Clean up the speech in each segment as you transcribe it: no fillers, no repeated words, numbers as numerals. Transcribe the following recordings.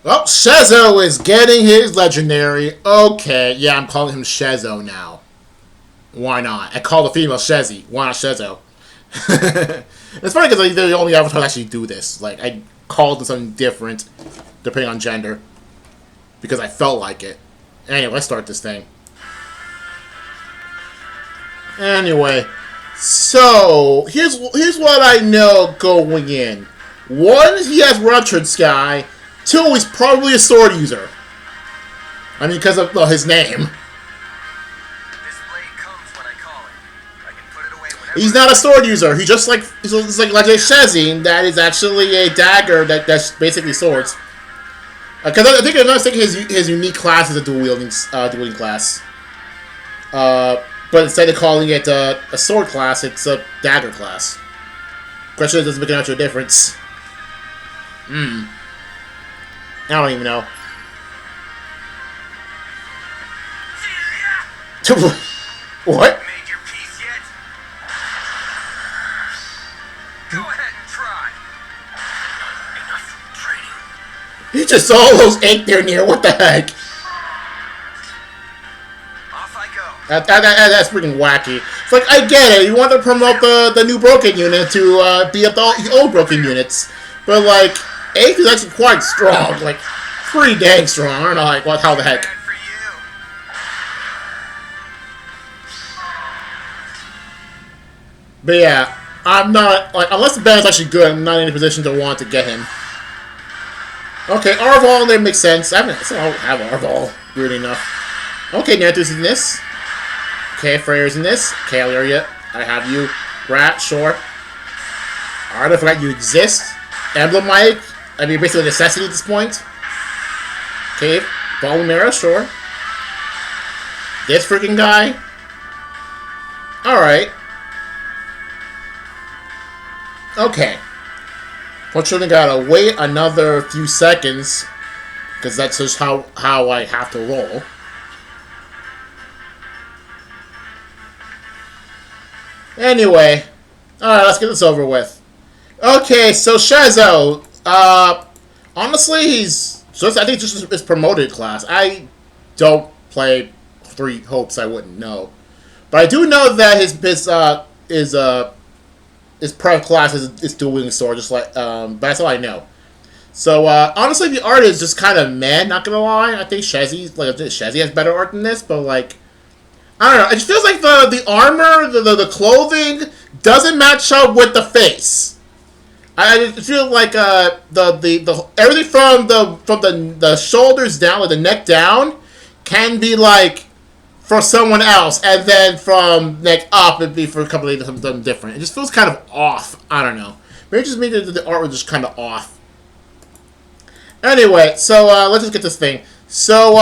Oh, Shezo is getting his legendary. Okay, yeah, I'm calling him Shezo now. Why not? I call the female Shezzy. Why not Shezo? It's funny because like, they're the only avatars that actually do this. Like, I called them something different, depending on gender, because I felt like it. Anyway, let's start this thing. Anyway, so here's what I know going in. One, he has Ruptured Sky. Two, he's probably a sword user. I mean, because of his name. He's not a sword user. He's just like he's like a Shezzy that is actually a dagger that's basically swords. Because I think another thing his unique class is a dual wielding class. But instead of calling it a sword class, it's a dagger class. Question is, does it make an actual difference? I don't even know. What? Made your peace yet? Go ahead and try. Enough training. He just saw those ink there near. What the heck? Off I go. That's freaking wacky. It's like, I get it. You want to promote the new broken unit to beat up the old broken units. But, like, 8 is actually quite strong. Like, pretty dang strong. I don't know, like, how the heck. Bad for you. But yeah, I'm not, like, unless the band's actually good, I'm not in a position to want to get him. Okay, Arval there makes sense. I don't have Arval, weird enough. Okay, Nantu's in this. Okay, Freyr's in this. Okay, Illyria, I have you. Rat, sure. Alright, I forgot you exist. Emblem Mike, I mean, basically a necessity at this point. Okay, Balmera, sure. This freaking guy. Alright. Okay. Fortunately, gotta wait another few seconds, because that's just how I have to roll. Anyway, alright, let's get this over with. Okay, so Shezo, honestly, I think just his promoted class. I don't play 3 Hopes, I wouldn't know. But I do know that his prep class is dual wielding sword, just like, but that's all I know. So, honestly, the art is just kind of meh, not gonna lie. I think Shezzy has better art than this, but, like, I don't know. It just feels like the armor, the clothing doesn't match up with the face. I feel like the everything from the shoulders down, like the neck down, can be like for someone else, and then from neck up it'd be for a couple of something different. It just feels kind of off. I don't know. Maybe it just means that the art was just kind of off. Anyway, so let's just get this thing. So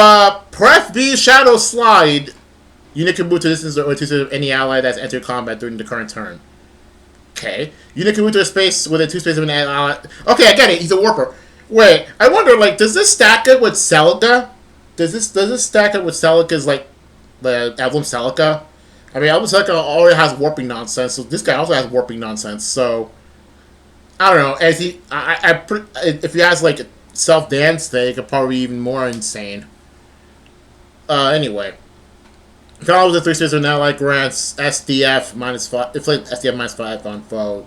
Pref B Shadow Slide. Unit can move to distance or to any ally that's entered combat during the current turn. Okay. Unit can move to a space within 2 spaces of an ally. Okay, I get it. He's a warper. Wait, I wonder, like, does this stack up with Celica? Does this stack up with Celica's, like, the Emblem Celica? I mean, Emblem Celica already has warping nonsense, so this guy also has warping nonsense. So I don't know. As if he has like a self-dance thing, it could probably be even more insane. Anyway. Follows the 3 spaces are now like grants SDF -5. It's like SDF -5 on foe.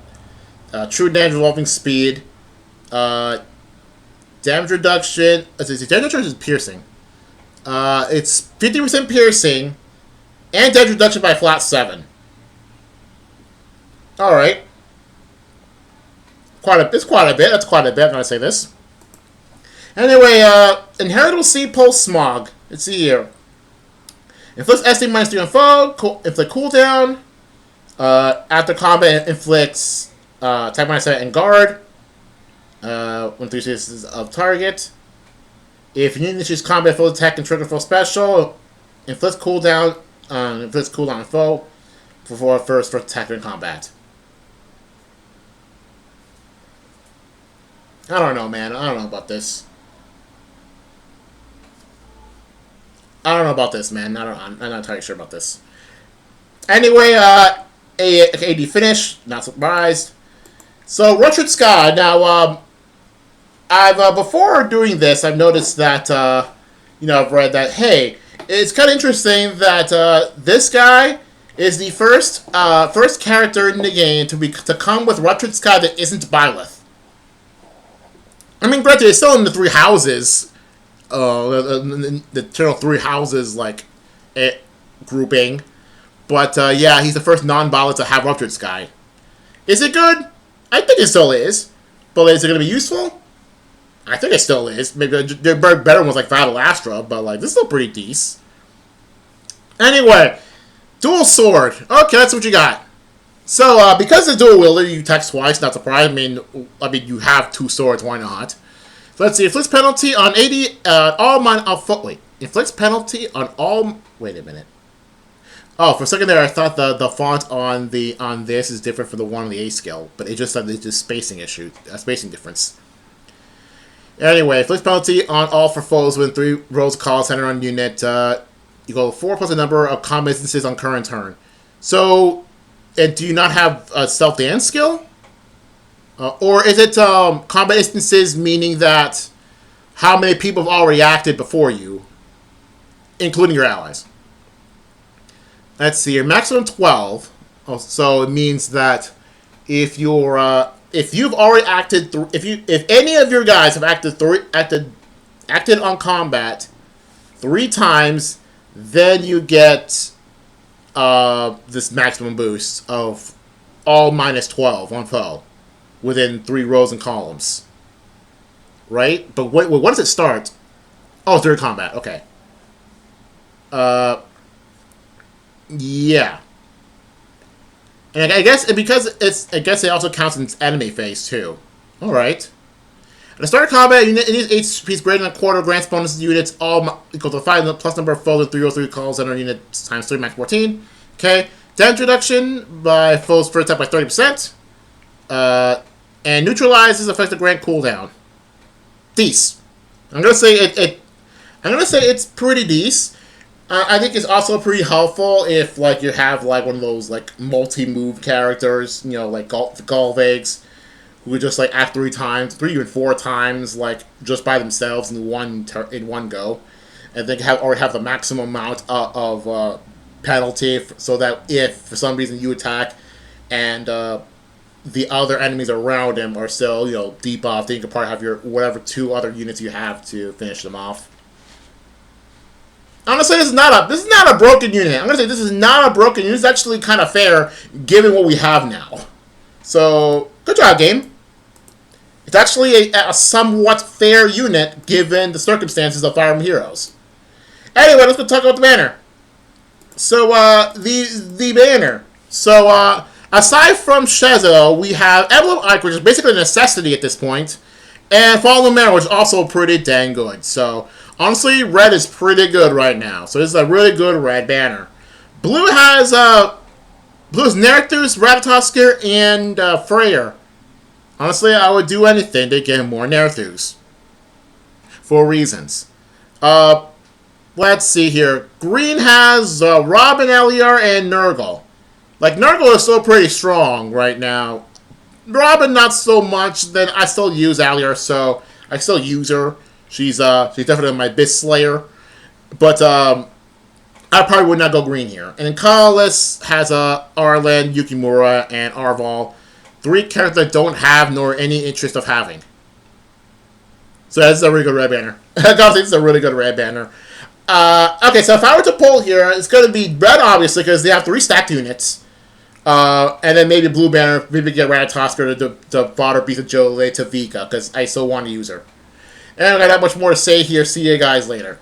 True damage revolving speed. Damage reduction. Damage reduction is piercing. It's 50% piercing, and damage reduction by flat 7. All right. It's quite a bit. That's quite a bit. I'm gonna say this. Anyway, Inheritable Sea Pulse Smog. Let's see here. Inflicts SD -3 on foe. Inflict cooldown. After combat, inflicts type -7 and guard. When 3 spaces of target. If you initiates combat, full attack and trigger full special. Inflicts cooldown. Inflicts cooldown on foe before first attack in combat. I don't know, man. I don't know about this. I'm not entirely sure about this. Anyway, AD finish. Not surprised. So, Ruptured Sky. Now, I've before doing this, I've noticed that I've read that hey, it's kind of interesting that this guy is the first character in the game to come with Ruptured Sky that isn't Byleth. I mean, granted, it's still in the three houses, the eternal three houses grouping, but yeah, he's the first non-Byleth to have Ruptured Sky. Is it good? I think it still is, but is it going to be useful? I think it still is. Maybe there are better ones like Battle Astra, but this is still pretty decent. Anyway, dual sword. Okay, that's what you got. So, because it's dual wielder, you attack twice. Not surprised. I mean, you have two swords. Why not? So let's see. Inflicts penalty on 80. All mine. Wait. Inflicts penalty on all. Wait a minute. Oh, for a second there, I thought the font on this is different from the one on the A skill, but it just said it's just spacing issue, a spacing difference. Anyway, inflicts penalty on all for foes within 3 rows of call center on unit. You go 4 plus the number of combat instances on current turn. So, do you not have a self-dance skill? Or is it combat instances meaning that how many people have already acted before you, including your allies? Let's see here, maximum 12. Oh, so it means that if you've already acted, if any of your guys have acted on combat 3 times, then you get this maximum boost of all minus 12 on foe within 3 rows and columns. Right? But wait, when does it start? Oh, during combat. Okay. Yeah. And I guess because it also counts in its enemy phase too. All right. At the start of combat, unit it needs HP's greater than a quarter grants bonus to units all equal to 5 plus number of foes in 303 calls under unit times 3 max 14. Okay. Damage reduction by foes first attack by 30%. And neutralizes effective grant cooldown. Decent. I'm gonna say it's pretty decent. I think it's also pretty helpful if you have one of those multi-move characters, like Galvags, who would just act 3 times, 3 even 4 times, just by themselves in one go, and they already have the maximum amount of penalty, so that if for some reason you attack and the other enemies around him are still debuffed, then you can probably have your whatever 2 other units you have to finish them off. I'm gonna say this is not a broken unit. I'm gonna say this is not a broken unit. It's actually kind of fair given what we have now. So good job, game. It's actually a somewhat fair unit given the circumstances of Fire Emblem Heroes. Anyway, let's go talk about the banner. So the banner. So aside from Shez, we have Emblem Ike, which is basically a necessity at this point, and Fall of Banner, which is also pretty dang good. So honestly, red is pretty good right now. So this is a really good red banner. Blue has Nerthus, Ratatoskr, and Freyr. Honestly, I would do anything to get more Nerthus. For reasons. Let's see here. Green has Robin, Eliar, and Nurgle. Nurgle is still pretty strong right now. Robin, not so much. Then I still use Eliar, so I still use her. She's definitely my Biz Slayer. But I probably would not go green here. And then colorless has Arlen, Yukimura, and Arval. 3 characters that don't have nor any interest of having. So that's a really good red banner. I gotta think it's a really good red banner. Okay, so if I were to pull here, it's going to be red, obviously, because they have 3 stacked units. And then maybe blue banner, maybe get Ratatoskr to fodder Bisa Jole to Vika, because I still want to use her. And I don't got that much more to say here. See you guys later.